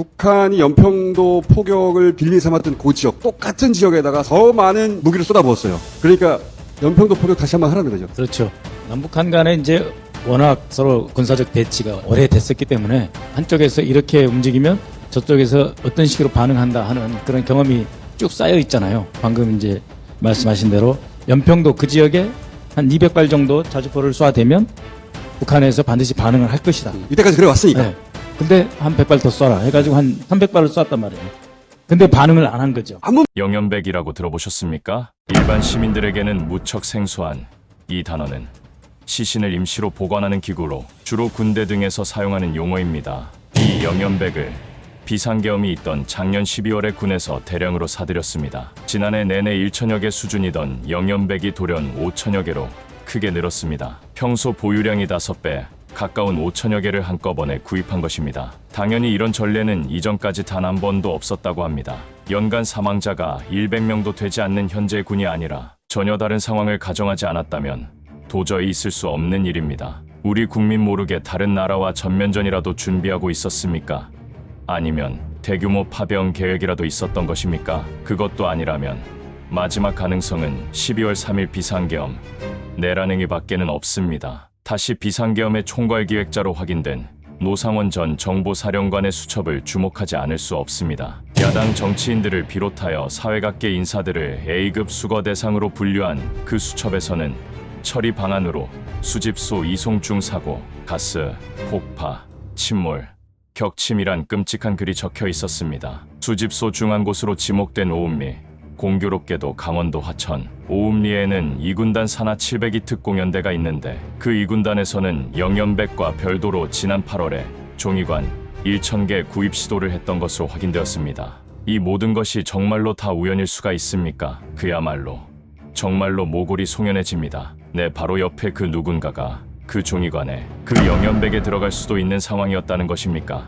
북한이 연평도 포격을 빌미 삼았던 그 지역, 똑같은 지역에다가 더 많은 무기를 쏟아부었어요. 그러니까 연평도 포격 다시 한번 하라는 거죠. 그렇죠. 남북한 간에 이제 워낙 서로 군사적 대치가 오래됐었기 때문에 한쪽에서 이렇게 움직이면 저쪽에서 어떤 식으로 반응한다 하는 그런 경험이 쭉 쌓여 있잖아요. 방금 이제 말씀하신 대로 연평도 그 지역에 한 200발 정도 자주포를 쏴대면 북한에서 반드시 반응을 할 것이다. 이때까지 그래 왔으니까. 네. 근데 한 100발 더 쏴라 해가지고 한 300발을 쐈단 말이에요. 근데 반응을 안 한 거죠. 영연백이라고 들어보셨습니까? 일반 시민들에게는 무척 생소한 이 단어는 시신을 임시로 보관하는 기구로 주로 군대 등에서 사용하는 용어입니다. 이 영연백을 비상계엄이 있던 작년 12월에 군에서 대량으로 사들였습니다. 지난해 내내 1천여 개 수준이던 영연백이 돌연 5천여 개로 크게 늘었습니다. 평소 보유량이 5배, 가까운 5천여 개를 한꺼번에 구입한 것입니다. 당연히 이런 전례는 이전까지 단 한 번도 없었다고 합니다. 연간 사망자가 100명도 되지 않는 현재 군이 아니라 전혀 다른 상황을 가정하지 않았다면 도저히 있을 수 없는 일입니다. 우리 국민 모르게 다른 나라와 전면전이라도 준비하고 있었습니까? 아니면 대규모 파병 계획이라도 있었던 것입니까? 그것도 아니라면 마지막 가능성은 12월 3일 비상계엄 내란 행위밖에는 없습니다. 다시 비상계엄의 총괄 기획자로 확인된 노상원 전 정보사령관의 수첩을 주목하지 않을 수 없습니다. 야당 정치인들을 비롯하여 사회각계 인사들을 A급 수거 대상으로 분류한 그 수첩에서는 처리 방안으로 수집소 이송중 사고, 가스, 폭파, 침몰, 격침이란 끔찍한 글이 적혀 있었습니다. 수집소 중 한 곳으로 지목된 오음리, 공교롭게도 강원도 화천, 오음리에는 2군단 산하 702 특공연대가 있는데 그 2군단에서는 영연백과 별도로 지난 8월에 종이관 1,000개 구입 시도를 했던 것으로 확인되었습니다. 이 모든 것이 정말로 다 우연일 수가 있습니까? 그야말로 정말로 모골이 송연해집니다. 내 바로 옆에 그 누군가가 그 종이관에 그 영연백에 들어갈 수도 있는 상황이었다는 것입니까?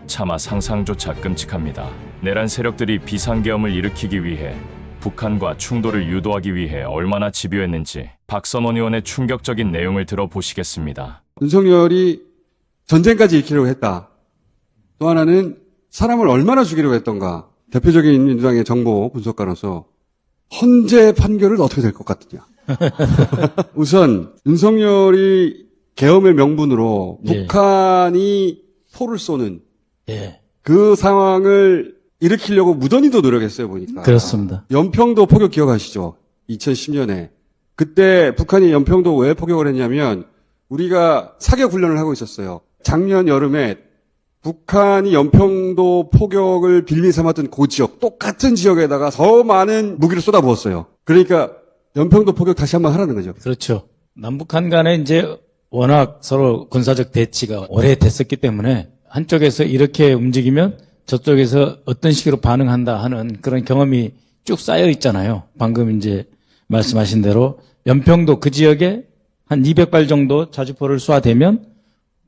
차마 상상조차 끔찍합니다. 내란 세력들이 비상계엄을 일으키기 위해 북한과 충돌을 유도하기 위해 얼마나 집요했는지 박선원 의원의 충격적인 내용을 들어보시겠습니다. 윤석열이 전쟁까지 일으키려고 했다. 또 하나는 사람을 얼마나 죽이려고 했던가. 대표적인 민주당의 정보 분석가로서 헌재 판결은 어떻게 될 것 같느냐. 우선 윤석열이 계엄의 명분으로 예. 북한이 포를 쏘는 예. 그 상황을 일으키려고 무던히도 노력했어요, 보니까. 그렇습니다. 연평도 포격 기억하시죠? 2010년에. 그때 북한이 연평도 왜 포격을 했냐면 우리가 사격 훈련을 하고 있었어요. 작년 여름에 북한이 연평도 포격을 빌미 삼았던 그 지역, 똑같은 지역에다가 더 많은 무기를 쏟아부었어요. 그러니까 연평도 포격 다시 한번 하라는 거죠. 그렇죠. 남북한 간에 이제 워낙 서로 군사적 대치가 오래됐었기 때문에 한쪽에서 이렇게 움직이면 저쪽에서 어떤 식으로 반응한다 하는 그런 경험이 쭉 쌓여 있잖아요. 방금 이제 말씀하신 대로 연평도 그 지역에 한 200발 정도 자주포를 쏴대면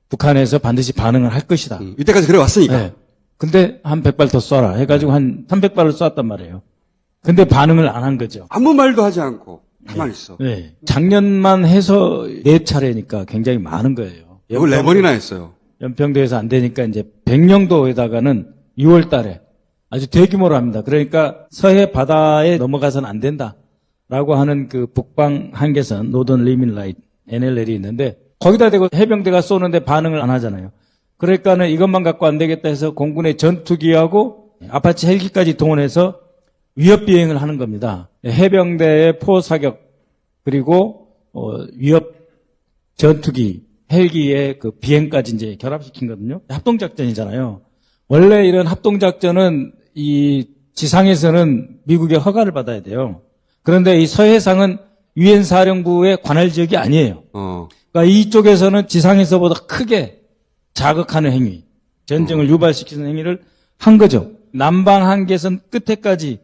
북한에서 반드시 반응을 할 것이다. 이때까지 그래 왔으니까. 네. 근데 한 100발 더 쏴라 해가지고 한 300발을 쐈단 말이에요. 근데 반응을 안 한 거죠. 아무 말도 하지 않고 가만히 있어. 네. 작년만 해서 4차례니까 굉장히 많은 거예요. 이걸 4번이나 했어요. 연평도에서 안 되니까 이제 백령도에다가는 6월 달에 아주 대규모로 합니다. 그러니까 서해 바다에 넘어가서는 안 된다라고 하는 그 북방 한계선 노던 리민 라인 NLL이 있는데 거기다 대고 해병대가 쏘는데 반응을 안 하잖아요. 그러니까는 이것만 갖고 안 되겠다 해서 공군의 전투기하고 아파치 헬기까지 동원해서 위협 비행을 하는 겁니다. 해병대의 포 사격 그리고 위협 전투기 헬기의 그 비행까지 이제 결합시킨 거거든요. 합동작전이잖아요. 원래 이런 합동작전은 이 지상에서는 미국의 허가를 받아야 돼요. 그런데 이 서해상은 유엔 사령부의 관할 지역이 아니에요. 그러니까 이쪽에서는 지상에서보다 크게 자극하는 행위, 전쟁을 유발시키는 행위를 한 거죠. 남방 한계선 끝에까지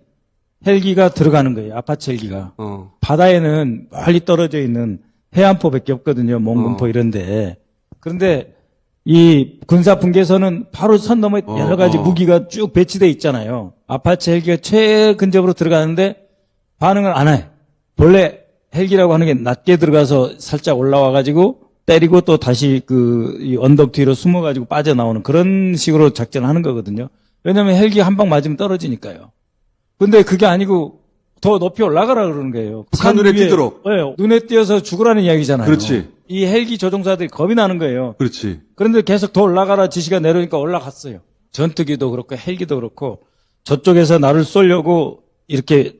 헬기가 들어가는 거예요. 아파치 헬기가. 바다에는 멀리 떨어져 있는 해안포밖에 없거든요. 몽군포 이런데. 그런데 이 군사 분계선은 바로 선 너머에 여러 가지 무기가 쭉 배치되어 있잖아요. 아파치 헬기가 최근접으로 들어가는데 반응을 안 해. 본래 헬기라고 하는 게 낮게 들어가서 살짝 올라와가지고 때리고 또 다시 이 언덕 뒤로 숨어가지고 빠져나오는 그런 식으로 작전을 하는 거거든요. 왜냐하면 헬기 한 방 맞으면 떨어지니까요. 근데 그게 아니고 더 높이 올라가라 그러는 거예요. 북한 눈에 산 위에, 띄도록. 네, 눈에 띄어서 죽으라는 이야기잖아요. 그렇지. 이 헬기 조종사들이 겁이 나는 거예요. 그렇지. 그런데 계속 더 올라가라 지시가 내려오니까 올라갔어요. 전투기도 그렇고 헬기도 그렇고 저쪽에서 나를 쏘려고 이렇게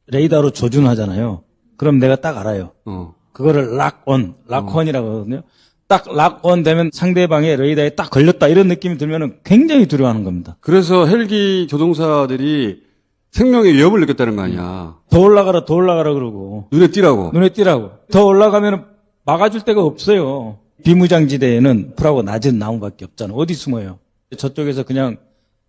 레이더로 조준하잖아요. 그럼 내가 딱 알아요. 그거를 락온이라고 하거든요. 딱 락온 되면 상대방의 레이더에 딱 걸렸다 이런 느낌이 들면은 굉장히 두려워하는 겁니다. 그래서 헬기 조종사들이 생명의 위협을 느꼈다는 거 아니야. 더 올라가라 그러고 눈에 띄라고. 눈에 띄라고. 더 올라가면 막아줄 데가 없어요. 비무장지대에는 풀하고 낮은 나무밖에 없잖아. 어디 숨어요? 저쪽에서 그냥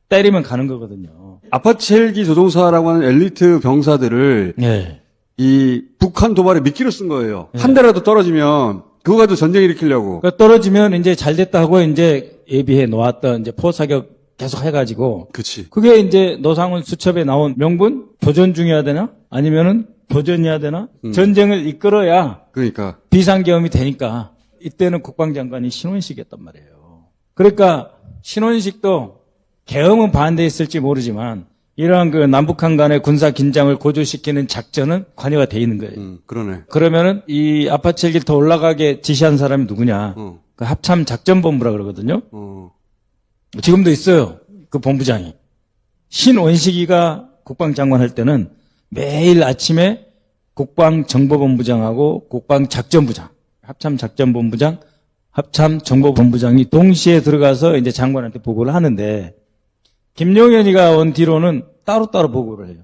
때리면 가는 거거든요. 아파치 헬기 조종사라고 하는 엘리트 병사들을 네. 이 북한 도발에 미끼로 쓴 거예요. 한 대라도 떨어지면 그거 가지고 전쟁 일으키려고. 그러니까 떨어지면 이제 잘 됐다 하고 이제 예비해 놓았던 이제 포사격 계속 해가지고 그치. 그게 이제 노상훈 수첩에 나온 명분 교전 중이어야 되나 아니면은 교전이어야 되나 전쟁을 이끌어야 그러니까. 비상계엄이 되니까 이때는 국방장관이 신원식이었단 말이에요. 그러니까 신원식도 계엄은 반대했을지 모르지만 이러한 그 남북한 간의 군사 긴장을 고조시키는 작전은 관여가 돼 있는 거예요. 그러네. 그러면은 이 아파치 헬기를 더 올라가게 지시한 사람이 누구냐? 그 합참 작전본부라 그러거든요. 지금도 있어요. 그 본부장이. 신원식이가 국방장관 할 때는 매일 아침에 국방정보본부장하고 국방작전부장, 합참작전본부장, 합참정보본부장이 동시에 들어가서 이제 장관한테 보고를 하는데 김용현이가 온 뒤로는 따로따로 보고를 해요.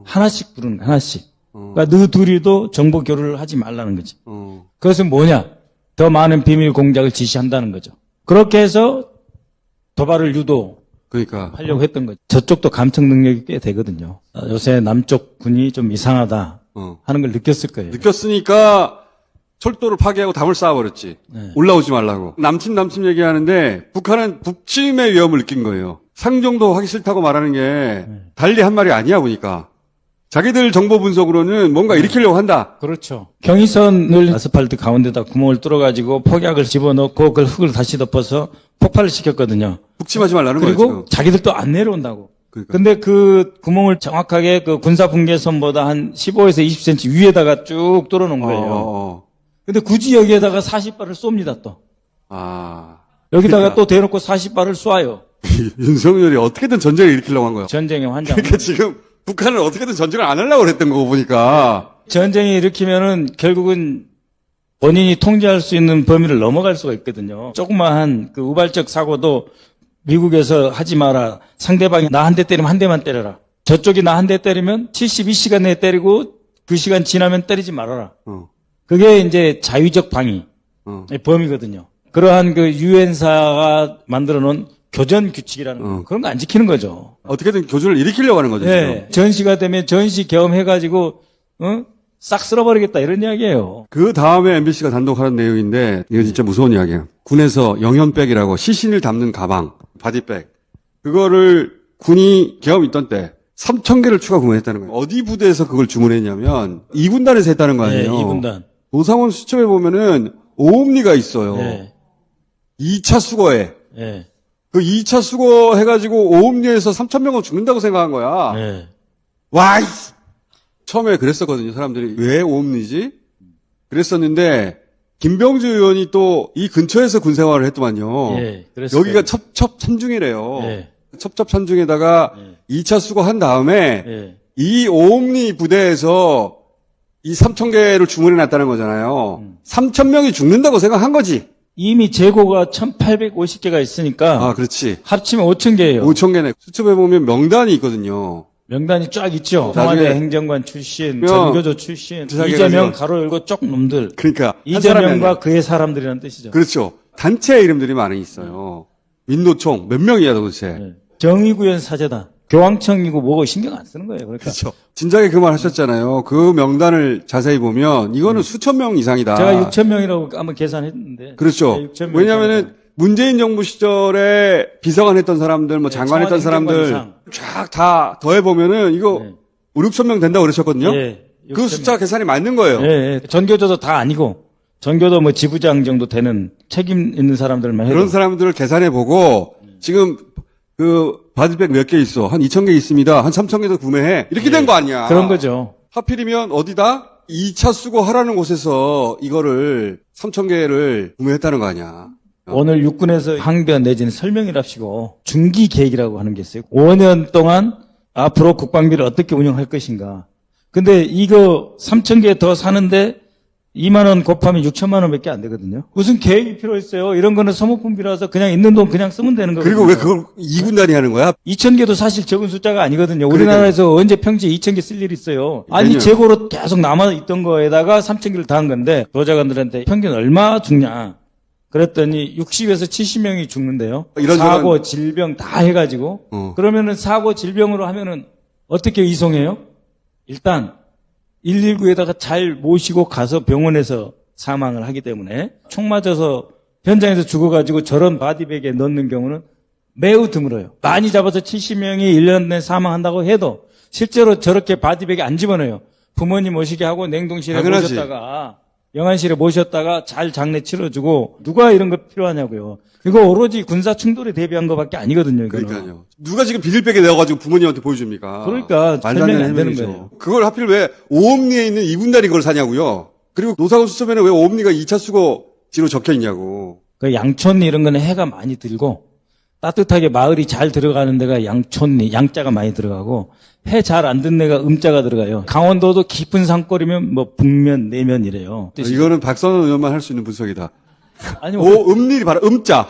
하나씩 부르는 거야, 하나씩. 그러니까 너 둘이도 정보 교류를 하지 말라는 거지. 그것은 뭐냐? 더 많은 비밀 공작을 지시한다는 거죠. 그렇게 해서 도발을 유도하려고 그러니까. 했던 거죠. 저쪽도 감청 능력이 꽤 되거든요. 요새 남쪽 군이 좀 이상하다 하는 걸 느꼈을 거예요. 느꼈으니까 철도를 파괴하고 담을 쌓아버렸지. 네. 올라오지 말라고. 남침 얘기하는데 북한은 북침의 위험을 느낀 거예요. 상정도 하기 싫다고 말하는 게 달리 한 말이 아니야 보니까. 자기들 정보 분석으로는 뭔가 일으키려고 한다. 그렇죠. 경의선을 아스팔트 가운데다 구멍을 뚫어가지고 폭약을 집어넣고 그걸 흙을 다시 덮어서 폭발을 시켰거든요. 북침하지 말라는 거예요. 그리고 지금. 자기들도 안 내려온다고. 그러니까. 근데 그 구멍을 정확하게 그 군사 분계선보다 한 15에서 20cm 위에다가 쭉 뚫어놓은 거예요. 근데 굳이 여기에다가 40발을 쏩니다 또. 여기다가 그러니까. 또 대놓고 40발을 쏴요. 윤석열이 어떻게든 전쟁을 일으키려고 한 거야. 전쟁의 환장. 그러니까 지금 북한은 어떻게든 전쟁을 안 하려고 그랬던 거고 보니까. 전쟁이 일으키면은 결국은 본인이 통제할 수 있는 범위를 넘어갈 수가 있거든요. 조그마한 그 우발적 사고도 미국에서 하지 마라. 상대방이 나 한 대 때리면 한 대만 때려라. 저쪽이 나 한 대 때리면 72시간 내에 때리고 그 시간 지나면 때리지 말아라. 그게 이제 자위적 방위의 범위거든요. 그러한 그 유엔사가 만들어 놓은 교전 규칙이라는 거. 그런 거 안 지키는 거죠. 어떻게든 교전을 일으키려고 하는 거죠. 네. 지금. 전시가 되면 전시 경험해가지고 싹 쓸어버리겠다 이런 이야기예요. 그 다음에 MBC가 단독하는 내용인데 이거 진짜 무서운 이야기예요. 군에서 영현백이라고 시신을 담는 가방, 바디백. 그거를 군이 계엄 있던 때 3,000개를 추가 구매했다는 거예요. 어디 부대에서 그걸 주문했냐면 2군단에서 했다는 거 아니에요. 네, 2군단. 노상원 수첩에 보면은 오음리가 있어요. 네. 2차 수거에. 네. 그 2차 수거 해가지고 오음리에서 3,000명은 죽는다고 생각한 거야. 네. 와, 처음에 그랬었거든요. 사람들이 왜 오음리지? 그랬었는데 김병주 의원이 또 이 근처에서 군 생활을 했더만요. 예, 그랬을 여기가 거예요. 첩첩산중이래요. 예. 첩첩산중에다가 2차 수거한 다음에 예. 이 오음리 부대에서 이 3,000개를 주문해 놨다는 거잖아요. 3,000명이 죽는다고 생각한 거지. 이미 재고가 1,850개가 있으니까 그렇지. 합치면 5,000개예요. 5,000개네. 수첩에 보면 명단이 있거든요. 명단이 쫙 있죠. 나중에 청와대 행정관 출신, 명, 전교조 출신, 주사기 이재명 가지고. 가로 열고 쪽 놈들. 그러니까 한 사람이 이재명과 아니라. 그의 사람들이라는 뜻이죠. 그렇죠. 단체 이름들이 많이 있어요. 민노총 몇 명이야 도대체. 네. 정의구현 사제다. 교황청이고 뭐고 신경 안 쓰는 거예요. 그러니까 그렇죠. 진작에 그 말 하셨잖아요. 그 명단을 자세히 보면 이거는 수천 명 이상이다. 제가 6,000명이라고 한번 계산했는데. 그렇죠. 네, 6,000명 왜냐하면은 문재인 정부 시절에 비서관 했던 사람들, 뭐 네, 장관 했던 청와대 사람들 행정관 쫙 다 더해 보면은 이거 네. 5, 6천 명 된다고 그러셨거든요. 예, 그 6,000명. 숫자 계산이 맞는 거예요. 예, 예. 전교조도 다 아니고 전교도 뭐 지부장 정도 되는 책임 있는 사람들만 해도 그런 사람들을 계산해보고, 지금 그 바디백 몇 개 있어? 한 2,000개 있습니다. 한 3,000개도 구매해. 이렇게 된 거 아니야. 그런 거죠. 하필이면 어디다? 2차 수거 하라는 곳에서 이거를 3,000개를 구매했다는 거 아니야. 오늘 육군에서 항변 내지는 설명이랍시고 중기 계획이라고 하는 게 있어요. 5년 동안 앞으로 국방비를 어떻게 운영할 것인가. 근데 이거 3,000개 더 사는데 2만 원 곱하면 6천만 원밖에 안 되거든요. 무슨 계획이 필요했어요. 이런 거는 소모품비라서 그냥 있는 돈 그냥 쓰면 되는 거거든요. 그리고 왜 그걸 2군단이 하는 거야? 2,000개도 사실 적은 숫자가 아니거든요. 그러니까요. 우리나라에서 언제 평지에 2,000개 쓸 일이 있어요. 아니, 아니요. 재고로 계속 남아있던 거에다가 3,000개를 다 한 건데, 보좌관들한테 평균 얼마 죽냐? 그랬더니 60에서 70명이 죽는데요. 이런저런- 사고, 질병 다 해가지고. 그러면은 사고, 질병으로 하면은 어떻게 이송해요? 일단 119에다가 잘 모시고 가서 병원에서 사망을 하기 때문에 총 맞아서 현장에서 죽어가지고 저런 바디백에 넣는 경우는 매우 드물어요. 많이 잡아서 70명이 1년 내에 사망한다고 해도 실제로 저렇게 바디백에 안 집어넣어요. 부모님 모시게 하고 냉동실에 당연하지. 모셨다가 영안실에 모셨다가 잘 장례 치러주고 누가 이런 거 필요하냐고요. 이거 오로지 군사 충돌에 대비한 것밖에 아니거든요. 이거는. 그러니까요. 누가 지금 비닐백에 넣어가지고 부모님한테 보여줍니까? 그러니까 말도 안 설명이 되는 안 되는 행동이죠. 거예요. 그걸 하필 왜 오음리에 있는 2군단이 그걸 사냐고요? 그리고 노사원 수첩에는 왜 오음리가 2차 수거지로 적혀 있냐고. 그 양촌리 이런 거는 해가 많이 들고 따뜻하게 마을이 잘 들어가는 데가 양촌리, 양자가 많이 들어가고 해 잘 안 든 데가 음자가 들어가요. 강원도도 깊은 산골이면 뭐 북면, 내면 이래요. 이거는 박선원 의원만 할 수 있는 분석이다. 아니, 오음리 바로 음자.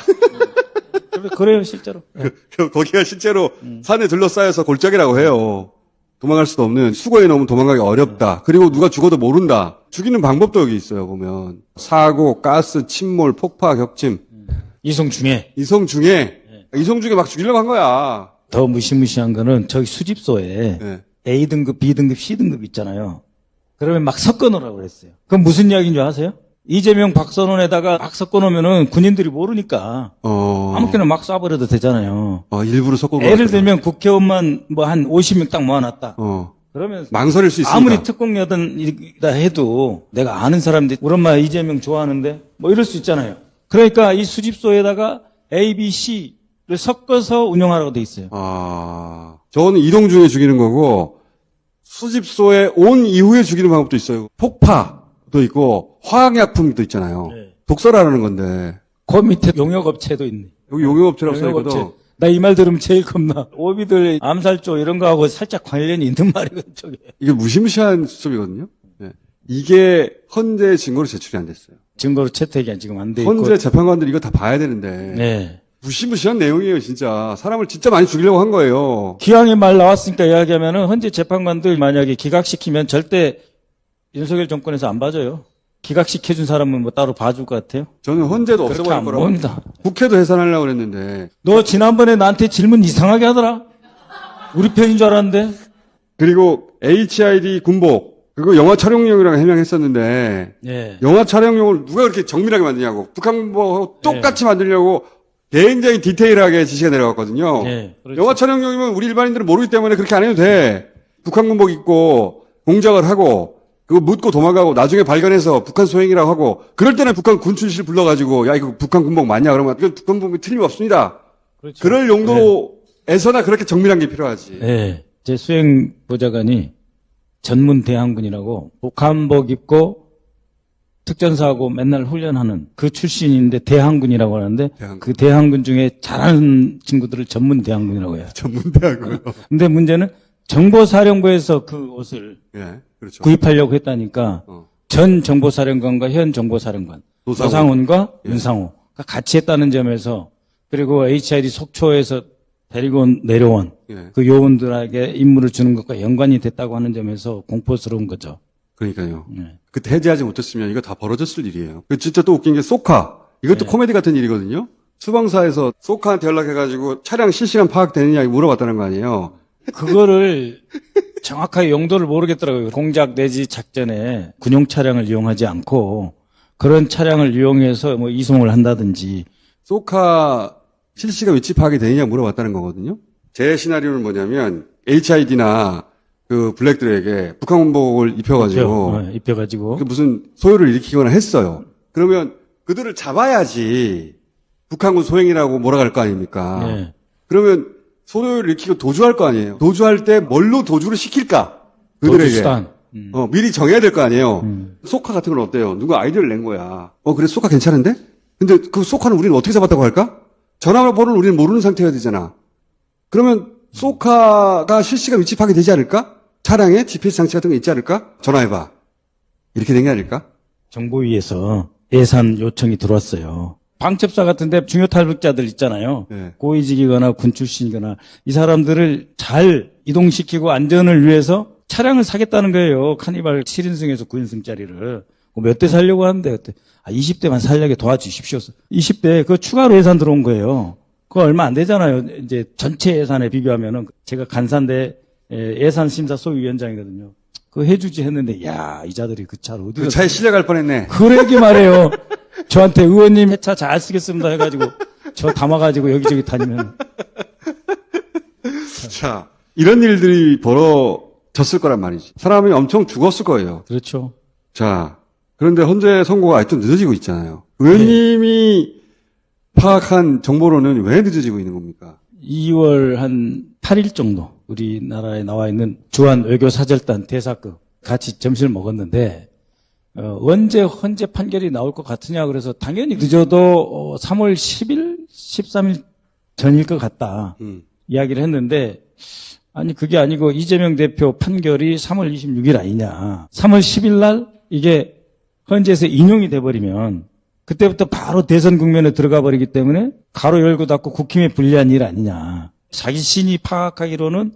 그래요, 실제로. 거기가 실제로 산에 둘러싸여서 골짜기라고 해요. 도망갈 수도 없는 수거에 넣으면 도망가기 어렵다. 그리고 누가 죽어도 모른다. 죽이는 방법도 여기 있어요, 보면. 사고, 가스, 침몰, 폭파, 격침. 이송 중에 이성 중에 막 죽이려고 한 거야. 더 무시무시한 거는 저기 수집소에 예. A등급, B등급, C등급 있잖아요. 그러면 막 섞어 놓으라고 그랬어요. 그건 무슨 이야기인 줄 아세요? 이재명, 박선원에다가 막 섞어 놓으면은 군인들이 모르니까 아무렇게나 막 쏴버려도 되잖아요. 일부러 섞어 예를 들면 국회의원만 뭐 한 50명 딱 모아놨다. 그러면 망설일 수 있으니까. 아무리 특공여든이다 해도 내가 아는 사람들 우리 엄마 이재명 좋아하는데 뭐 이럴 수 있잖아요. 그러니까 이 수집소에다가 A, B, C를 섞어서 운영하라고 돼 있어요. 저는 이동 중에 죽이는 거고 수집소에 온 이후에 죽이는 방법도 있어요. 폭파도 있고 화학약품도 있잖아요. 네. 독설하라는 건데 그 밑에 용역업체도 있네. 여기 용역업체라고 써있거든. 나 이 말 들으면 제일 겁나. 오비들 암살조 이런 거하고 살짝 관련이 있는 말이거든, 저게. 이게 무시무시한 수첩이거든요. 네. 이게 헌재 증거로 제출이 안 됐어요. 증거로 채택이 지금 안 돼 있고. 헌재 재판관들이 이거 다 봐야 되는데 네. 무시무시한 내용이에요, 진짜. 사람을 진짜 많이 죽이려고 한 거예요. 기왕의 말 나왔으니까 이야기하면은 헌재 재판관들 만약에 기각시키면 절대 윤석열 정권에서 안 봐줘요. 기각시켜준 사람은 뭐 따로 봐줄 것 같아요? 저는 헌재도 그렇게 없애버릴 안 거라고. 봅니다. 국회도 해산하려고 그랬는데. 너 지난번에 나한테 질문 이상하게 하더라? 우리 편인 줄 알았는데? 그리고 HID 군복. 그거 영화 촬영용이라고 해명했었는데. 예. 영화 촬영용을 누가 그렇게 정밀하게 만드냐고. 북한 군복하고 똑같이 만들려고 굉장히 디테일하게 지시가 내려갔거든요. 예, 그렇죠. 영화 촬영용이면 우리 일반인들은 모르기 때문에 그렇게 안 해도 돼. 북한 군복 입고 공작을 하고 그거 묻고 도망가고 나중에 발견해서 북한 소행이라고 하고 그럴 때는 북한 군 출신을 불러가지고 야 이거 북한 군복 맞냐 그러면 이건 북한 군복이 틀림없습니다. 그렇죠. 그럴 용도에서나 그렇게 정밀한 게 필요하지. 예. 제 수행 보좌관이 전문 대항군이라고 북한복 입고 특전사하고 맨날 훈련하는 그 출신인데 대항군이라고 하는데 대항군. 그 대항군 중에 잘하는 친구들을 전문 대항군이라고 해요. 전문대하고요. 근데 문제는 정보사령부에서 그 옷을 예, 그렇죠. 구입하려고 했다니까 전 정보사령관과 현 정보사령관 노상훈과 예. 윤상호가 같이 했다는 점에서 그리고 HID 속초에서 데리고 내려온 예. 그 요원들에게 임무를 주는 것과 연관이 됐다고 하는 점에서 공포스러운 거죠. 그러니까요. 네. 그때 해제하지 못했으면 이거 다 벌어졌을 일이에요. 진짜 또 웃긴 게 소카. 이것도 네. 코미디 같은 일이거든요. 수방사에서 소카한테 연락해가지고 차량 실시간 파악되느냐 물어봤다는 거 아니에요. 그거를 정확하게 용도를 모르겠더라고요. 공작 내지 작전에 군용 차량을 이용하지 않고 그런 차량을 이용해서 뭐 이송을 한다든지 소카 실시간 위치 파악이 되느냐 물어봤다는 거거든요. 제 시나리오는 뭐냐면 HID나 그 블랙들에게 북한 군복을 입혀가지고 입혀가지고 그 무슨 소요를 일으키거나 했어요. 그러면 그들을 잡아야지 북한군 소행이라고 몰아갈 거 아닙니까? 예. 그러면 소요를 일으키고 도주할 거 아니에요. 도주할 때 뭘로 도주를 시킬까? 그들에게. 도주수단. 미리 정해야 될 거 아니에요. 소카 같은 건 어때요? 누가 아이디어를 낸 거야. 그래 소카 괜찮은데? 근데 그 소카는 우리는 어떻게 잡았다고 할까? 전화번호를 우리는 모르는 상태여야 되잖아. 그러면 소카가 실시간 위치 파악이 되지 않을까? 차량에 GPS 장치 같은 거 있지 않을까? 전화해봐. 이렇게 된 게 아닐까? 정보위에서 예산 요청이 들어왔어요. 방첩사 같은데 중요 탈북자들 있잖아요. 네. 고위직이거나 군 출신이거나 이 사람들을 잘 이동시키고 안전을 위해서 차량을 사겠다는 거예요. 카니발 7인승에서 9인승짜리를. 몇 대 살려고 하는데 그때 20대만 살려게 도와주십시오. 20대 그 추가로 예산 들어온 거예요. 그거 얼마 안 되잖아요. 이제 전체 예산에 비교하면은 제가 간사인데 예산심사소위원장이거든요. 그거 해주지 했는데 야 이자들이 그 차를 어디서 그 차에 실려갈 뻔했네. 그러게 말해요. 저한테 의원님 차 잘 쓰겠습니다 해가지고 저 담아가지고 여기저기 다니면 자, 이런 일들이 벌어졌을 거란 말이지. 사람이 엄청 죽었을 거예요. 그렇죠. 자, 그런데 헌재 선고가 아직도 늦어지고 있잖아요. 의원님이 파악한 정보로는 왜 늦어지고 있는 겁니까? 2월 한 8일 정도 우리나라에 나와 있는 주한 외교사절단 대사급 같이 점심을 먹었는데 언제 헌재 판결이 나올 것 같으냐 그래서 당연히 늦어도 3월 10일, 13일 전일 것 같다 이야기를 했는데 아니 그게 아니고 이재명 대표 판결이 3월 26일 아니냐. 3월 10일 날 이게 헌재에서 인용이 돼버리면 그때부터 바로 대선 국면에 들어가 버리기 때문에 가로 열고 닫고 국힘에 불리한 일 아니냐. 자신이 파악하기로는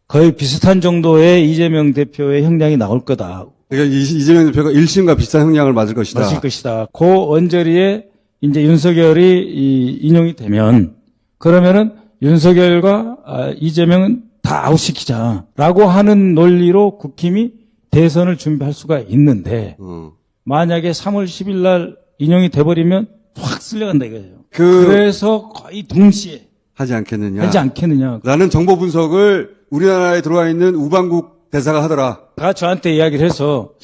거의 비슷한 정도의 이재명 대표의 형량이 나올 거다. 그러니까 이재명 대표가 1심과 비슷한 형량을 맞을 것이다. 맞을 것이다. 그 언저리에 이제 윤석열이 인용이 되면 그러면은 윤석열과 이재명은 다 아웃시키자라고 하는 논리로 국힘이 대선을 준비할 수가 있는데 만약에 3월 10일 날 인용이 돼버리면 확 쓸려간다 이거예요. 그래서 거의 동시에 하지 않겠느냐. 하지 않겠느냐. 라는 정보 분석을 우리나라에 들어와 있는 우방국 대사가 하더라. 다 저한테 이야기를 해서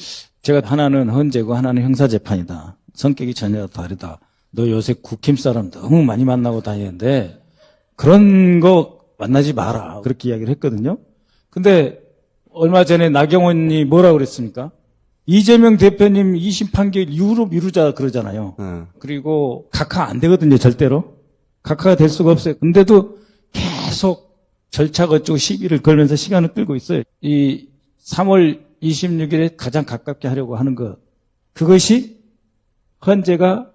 제가 하나는 헌재고 하나는 형사재판이다. 성격이 전혀 다르다. 너 요새 국힘 사람 너무 많이 만나고 다니는데 그런 거 만나지 마라. 그렇게 이야기를 했거든요. 근데 얼마 전에 나경원이 뭐라고 그랬습니까? 이재명 대표님 2심 판결 이후로 미루자 그러잖아요. 그리고 각하 안 되거든요, 절대로. 각하가 될 수가 없어요. 근데도 계속 절차 거치고 시비를 걸면서 시간을 끌고 있어요. 이 3월 26일에 가장 가깝게 하려고 하는 것. 그것이 헌재가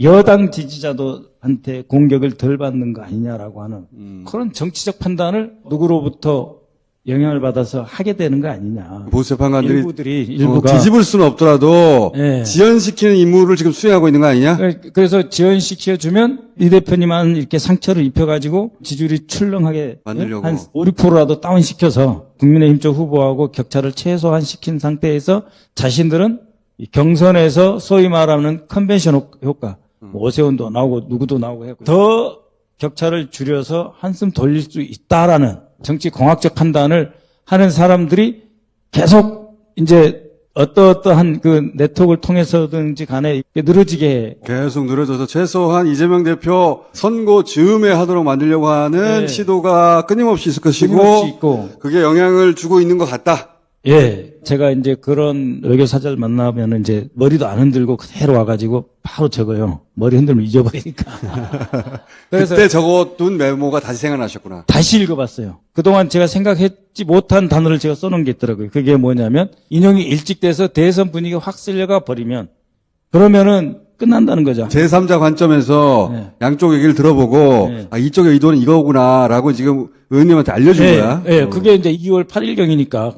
여당 지지자들한테 공격을 덜 받는 거 아니냐라고 하는 그런 정치적 판단을 누구로부터 영향을 받아서 하게 되는 거 아니냐. 보수재판관들이 일부가 뒤집을 수는 없더라도 네. 지연시키는 임무를 지금 수행하고 있는 거 아니냐? 그래서 지연시켜주면 이 대표님은 이렇게 상처를 입혀가지고 지지율이 출렁하게 만들려고. 한 5, 6%라도 다운시켜서 국민의힘 쪽 후보하고 격차를 최소한 시킨 상태에서 자신들은 이 경선에서 소위 말하는 컨벤션 효과 오세훈도 나오고 누구도 나오고 했고 더 격차를 줄여서 한숨 돌릴 수 있다라는 정치 공학적 판단을 하는 사람들이 계속 이제 어떠한 그 네트워크를 통해서든지 간에 늘어지게 해. 계속 늘어져서 최소한 이재명 대표 선거 즈음에 하도록 만들려고 하는 네. 시도가 끊임없이 있을 것이고 끊임없이 있고. 그게 영향을 주고 있는 것 같다. 예. 제가 이제 그런 외교사절 만나면 이제 머리도 안 흔들고 그대로 와가지고 바로 적어요. 머리 흔들면 잊어버리니까. 그래서 그때 적어둔 메모가 다시 생각나셨구나. 다시 읽어봤어요. 그동안 제가 생각했지 못한 단어를 제가 써놓은 게 있더라고요. 그게 뭐냐면 인용이 일찍 돼서 대선 분위기가 확 쓸려가 버리면 그러면은 끝난다는 거죠. 제3자 관점에서 네. 양쪽 얘기를 들어보고 네. 아, 이쪽의 의도는 이거구나라고 지금 의원님한테 알려준 예, 거야. 예, 그게 이제 2월 8일경이니까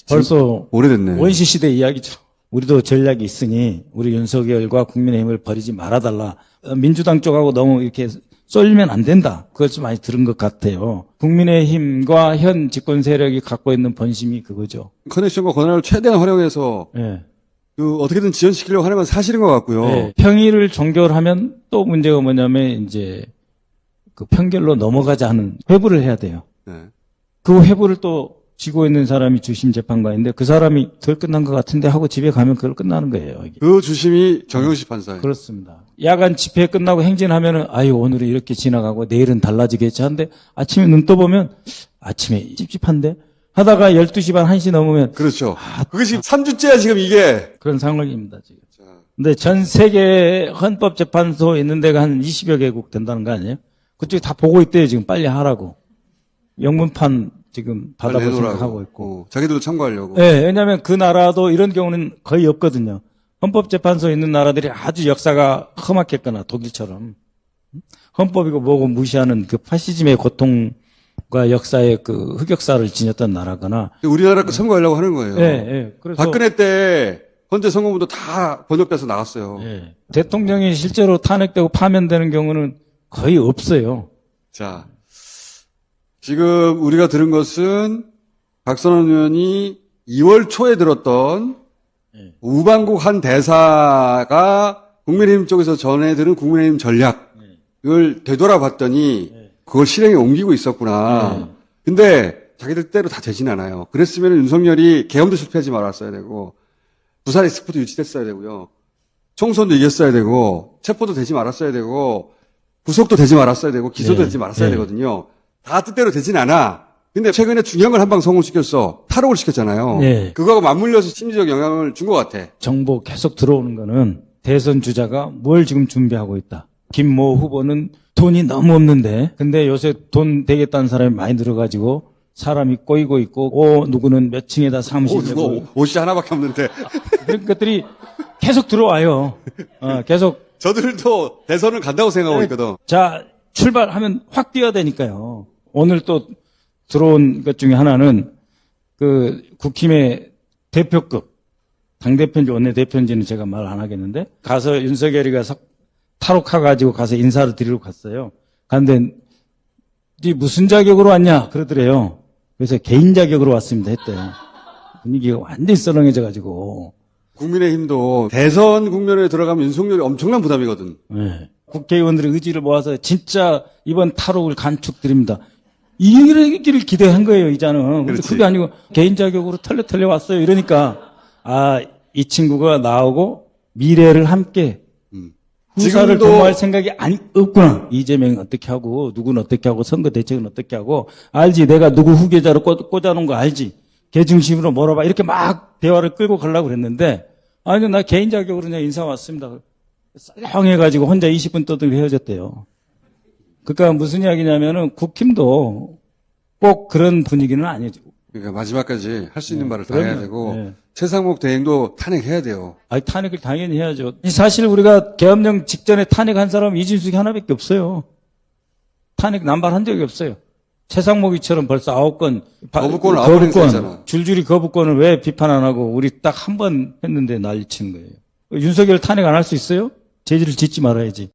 벌써 오래됐네. 원시 시대 이야기죠. 우리도 전략이 있으니 우리 윤석열과 국민의힘을 버리지 말아달라. 민주당 쪽하고 너무 이렇게 쏠리면 안 된다. 그걸 좀 많이 들은 것 같아요. 국민의힘과 현 집권 세력이 갖고 있는 본심이 그거죠. 커넥션과 권한을 최대한 활용해서 예. 그 어떻게든 지연시키려고 하는 건 사실인 것 같고요. 예. 평의를 종결하면 또 문제가 뭐냐면 이제 그 편결로 넘어가자 하는 회부를 해야 돼요. 네. 그 회부를 또 지고 있는 사람이 주심 재판관인데 그 사람이 덜 끝난 것 같은데 하고 집에 가면 그걸 끝나는 거예요. 이게. 그 주심이 정영식 판사예요. 그렇습니다. 야간 집회 끝나고 행진하면은 아유 오늘은 이렇게 지나가고 내일은 달라지겠지 하는데 아침에 눈 떠보면 아침에 찝찝한데 하다가 12시 반 1시 넘으면 그렇죠. 그것이 3주째야 지금 이게. 그런 상황입니다. 지금. 자, 근데 전 세계 헌법재판소 있는 데가 한 20여 개국 된다는 거 아니에요? 그쪽이 다 보고 있대요. 지금 빨리 하라고. 영문판 지금 받아볼 내놓으라고. 생각하고 있고. 자기들도 참고하려고. 네, 왜냐하면 그 나라도 이런 경우는 거의 없거든요. 헌법재판소 있는 나라들이 아주 역사가 험악했거나 독일처럼 헌법이고 뭐고 무시하는 그 파시즘의 고통과 역사의 그 흑역사를 지녔던 나라거나. 우리나라 거 참고하려고 하는 거예요. 그래서 박근혜 때 헌재 선거문도 다 번역돼서 나왔어요. 대통령이 실제로 탄핵되고 파면되는 경우는 거의 없어요. 자, 지금 우리가 들은 것은 박선원 의원이 2월 초에 들었던 우방국 한 대사가 국민의힘 쪽에서 전해들은 국민의힘 전략을 되돌아봤더니 그걸 실행에 옮기고 있었구나. 근데 자기들 때로 다 되진 않아요. 그랬으면 윤석열이 계엄도 실패하지 말았어야 되고 부산 엑스포도 유치됐어야 되고요. 총선도 이겼어야 되고 체포도 되지 말았어야 되고 구속도 되지 말았어야 되고 기소도 되지 말았어야 되거든요. 다 뜻대로 되진 않아. 근데 최근에 중요한 걸 한 방 성공시켰어. 탈옥을 시켰잖아요. 그거하고 맞물려서 심리적 영향을 준 것 같아. 정보 계속 들어오는 거는 대선 주자가 뭘 지금 준비하고 있다. 김모 후보는 돈이 너무 없는데 근데 요새 돈 되겠다는 사람이 많이 들어가지고 사람이 꼬이고 있고 누구는 몇 층에다 사무실 누가 옷이 하나밖에 없는데. 그런 것들이 계속 들어와요. 계속 저들도 대선을 간다고 생각하고 있거든. 자 출발하면 확 뛰어야 되니까요. 오늘 또 들어온 것 중에 하나는 그 국힘의 대표급 당대표인지 원내대표인지는 제가 말 안 하겠는데 가서 윤석열이가 탈옥해가지고 가서 인사를 드리러 갔어요. 갔는데 네 무슨 자격으로 왔냐 그러더래요. 그래서 개인 자격으로 왔습니다 했대요. 분위기가 완전히 썰렁해져가지고 국민의힘도 대선 국면에 들어가면 윤석열이 엄청난 부담이거든. 국회의원들의 의지를 모아서 진짜 이번 탈옥을 간축드립니다. 이기를 기대한 거예요, 이자는. 근데 그게 아니고 개인 자격으로 털려 왔어요. 이러니까 이 친구가 나오고 미래를 함께 후사를 지금도 도모할 생각이 없구나. 이재명이 어떻게 하고 누구는 어떻게 하고 선거 대책은 어떻게 하고 알지. 내가 누구 후계자로 꽂아놓은 거 알지. 걔 중심으로 몰아봐. 이렇게 막 대화를 끌고 가려고 그랬는데 아니 나 개인 자격으로 그냥 인사 왔습니다. 썰렁해가지고 혼자 20분 떠들고 헤어졌대요. 그러니까 무슨 이야기냐면은 국힘도 꼭 그런 분위기는 아니죠. 그러니까 마지막까지 할 수 있는 말을 다 해야 그럼요. 되고 최상목 대행도 탄핵해야 돼요. 탄핵을 당연히 해야죠. 사실 우리가 계엄령 직전에 탄핵한 사람은 이진숙이 하나밖에 없어요. 탄핵 남발한 적이 없어요. 최상목이처럼 벌써 9건 거부권을 9번 행사했잖아. 줄줄이 거부권을 왜 비판 안 하고 우리 딱 한 번 했는데 난리치는 거예요. 윤석열 탄핵 안 할 수 있어요? 죄질을 짓지 말아야지.